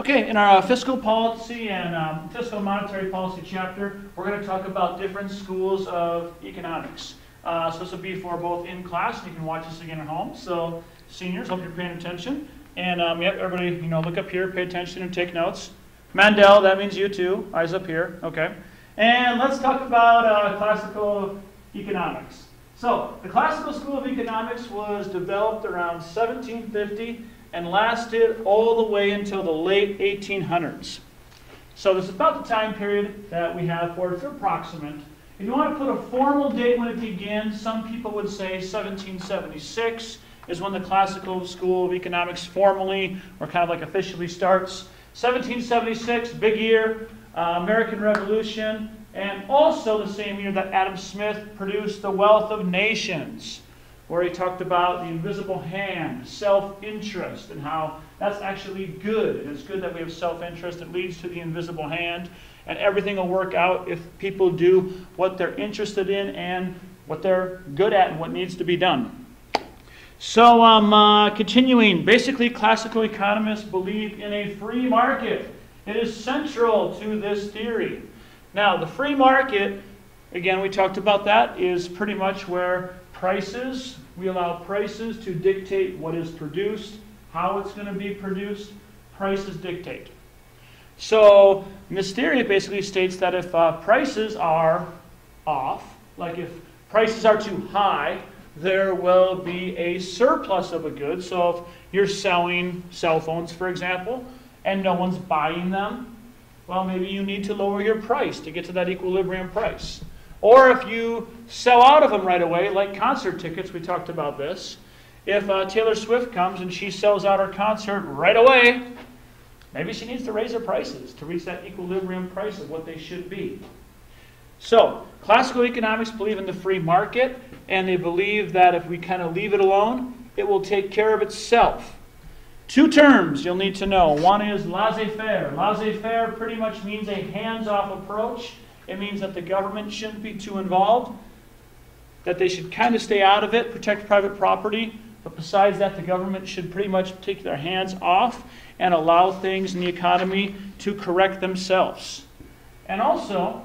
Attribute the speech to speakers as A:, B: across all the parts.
A: Okay, in our fiscal policy and fiscal monetary policy chapter, we're going to talk about different schools of economics. So this will be for both in class, and you can watch this again at home. So seniors, hope you're paying attention. And yep, everybody, look up here, pay attention and take notes. Mandel, that means you too. Eyes up here, okay. And let's talk about classical economics. So the classical school of economics was developed around 1750 and lasted all the way until the late 1800s. So this is about the time period that we have for it. It's approximate. If you want to put a formal date when it begins, some people would say 1776 is when the classical school of economics formally, or kind of like officially starts. 1776, big year, American Revolution, and also the same year that Adam Smith produced The Wealth of Nations, where he talked about the invisible hand, self-interest, and how that's actually good. And it's good that we have self-interest. It leads to the invisible hand, and everything will work out if people do what they're interested in and what they're good at and what needs to be done. So continuing, basically classical economists believe in a free market. It is central to this theory. Now, the free market, again, we talked about that, is pretty much where prices, we allow prices to dictate what is produced, how it's going to be produced. Prices dictate. So this theory basically states that if prices are off, like if prices are too high, there will be a surplus of a good. So if you're selling cell phones, for example, and no one's buying them, well, maybe you need to lower your price to get to that equilibrium price. Or if you sell out of them right away, like concert tickets, we talked about this. If Taylor Swift comes and she sells out her concert right away, maybe she needs to raise her prices to reach that equilibrium price of what they should be. So, classical economics believe in the free market, and they believe that if we kind of leave it alone, it will take care of itself. Two terms you'll need to know. One is laissez faire. Laissez faire pretty much means a hands-off approach. It means that the government shouldn't be too involved, that they should kind of stay out of it, protect private property, but besides that, the government should pretty much take their hands off and allow things in the economy to correct themselves. And also,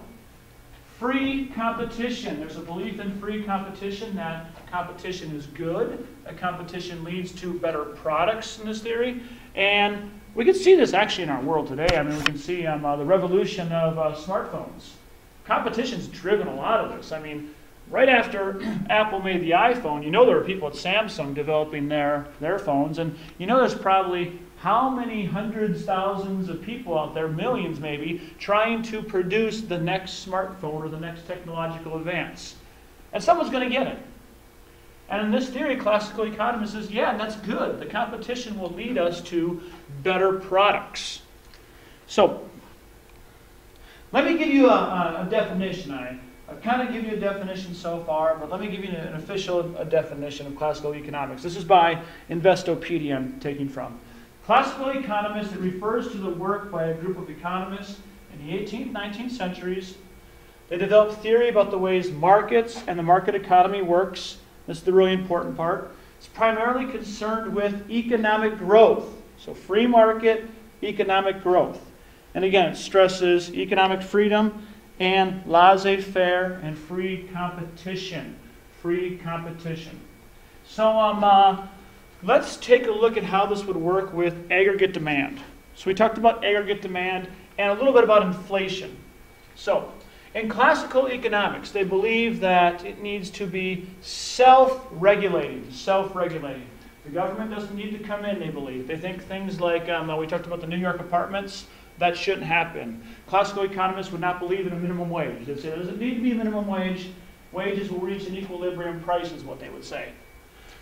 A: free competition. There's a belief in free competition, that competition is good, that competition leads to better products in this theory, and we can see this actually in our world today. I mean, we can see the revolution of smartphones. Competition's driven a lot of this. I mean, right after Apple made the iPhone, there were people at Samsung developing their phones, and there's probably how many hundreds, thousands of people out there, millions maybe, trying to produce the next smartphone or the next technological advance. And someone's going to get it. And in this theory, classical economists says, yeah, that's good. The competition will lead us to better products. So, let me give you a definition. I've kind of given you a definition so far, but let me give you an official definition of classical economics. This is by Investopedia I'm taking from. Classical economists, it refers to the work by a group of economists in the 18th, 19th centuries. They developed theory about the ways markets and the market economy works. This is the really important part. It's primarily concerned with economic growth. So free market, economic growth. And again, it stresses economic freedom and laissez-faire and free competition. Free competition. So let's take a look at how this would work with aggregate demand. So we talked about aggregate demand and a little bit about inflation. So in classical economics, they believe that it needs to be self-regulating. Self-regulating. The government doesn't need to come in, they believe. They think things like, we talked about the New York apartments, that shouldn't happen. Classical economists would not believe in a minimum wage. They'd say there doesn't need to be a minimum wage. Wages will reach an equilibrium price is what they would say.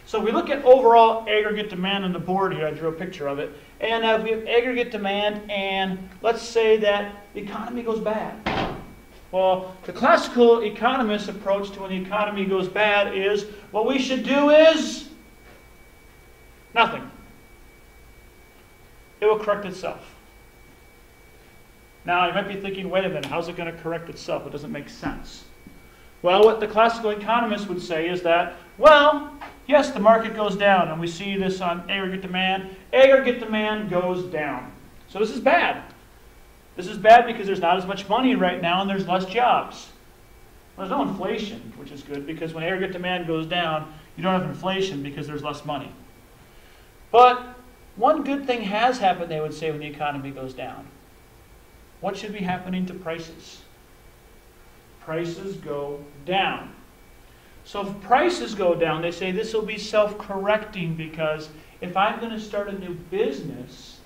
A: So we look at overall aggregate demand on the board here. I drew a picture of it. And we have aggregate demand, and let's say that the economy goes bad. Well, the classical economist's approach to when the economy goes bad is what we should do is nothing. It will correct itself. Now, you might be thinking, wait a minute, how's it going to correct itself? It doesn't make sense. Well, what the classical economists would say is that, well, yes, the market goes down, and we see this on aggregate demand. Aggregate demand goes down. So this is bad. This is bad because there's not as much money right now and there's less jobs. Well, there's no inflation, which is good, because when aggregate demand goes down, you don't have inflation because there's less money. But one good thing has happened, they would say, when the economy goes down. What should be happening to prices? Prices go down. So if prices go down, they say this will be self-correcting, because if I'm going to start a new business,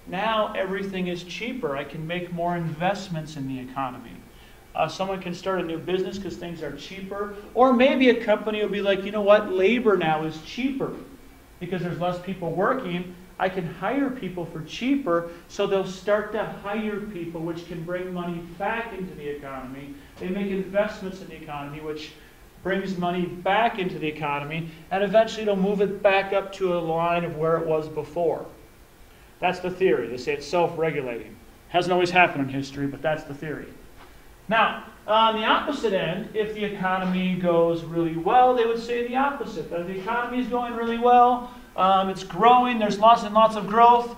A: now everything is cheaper. I can make more investments in the economy. Someone can start a new business because things are cheaper. Or maybe a company will be like, you know what, labor now is cheaper because there's less people working. I can hire people for cheaper, so they'll start to hire people, which can bring money back into the economy. They make investments in the economy, which brings money back into the economy, and eventually it'll move it back up to a line of where it was before. That's the theory. They say it's self-regulating. Hasn't always happened in history, but that's the theory. Now, on the opposite end, if the economy goes really well, they would say the opposite. If the economy is going really well, it's growing, there's lots and lots of growth.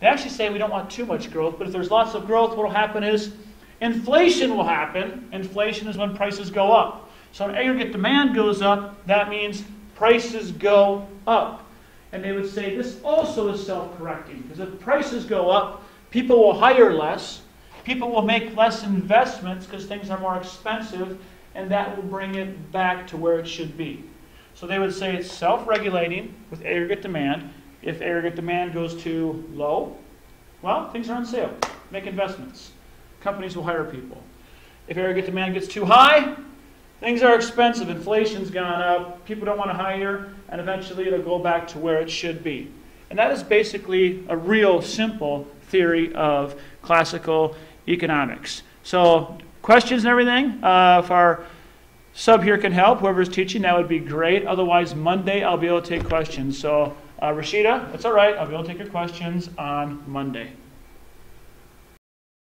A: They actually say we don't want too much growth, but if there's lots of growth, what will happen is inflation will happen. Inflation is when prices go up. So when aggregate demand goes up, that means prices go up. And they would say this also is self-correcting, because if prices go up, people will hire less. People will make less investments because things are more expensive, and that will bring it back to where it should be. So they would say it's self-regulating with aggregate demand. If aggregate demand goes too low, well, things are on sale. Make investments. Companies will hire people. If aggregate demand gets too high, things are expensive. Inflation's gone up. People don't want to hire, and eventually it'll go back to where it should be. And that is basically a real simple theory of classical economics. So questions and everything, if our sub here can help, whoever's teaching, that would be great. Otherwise, Monday I'll be able to take questions. So Rashida, that's all right. I'll be able to take your questions on Monday.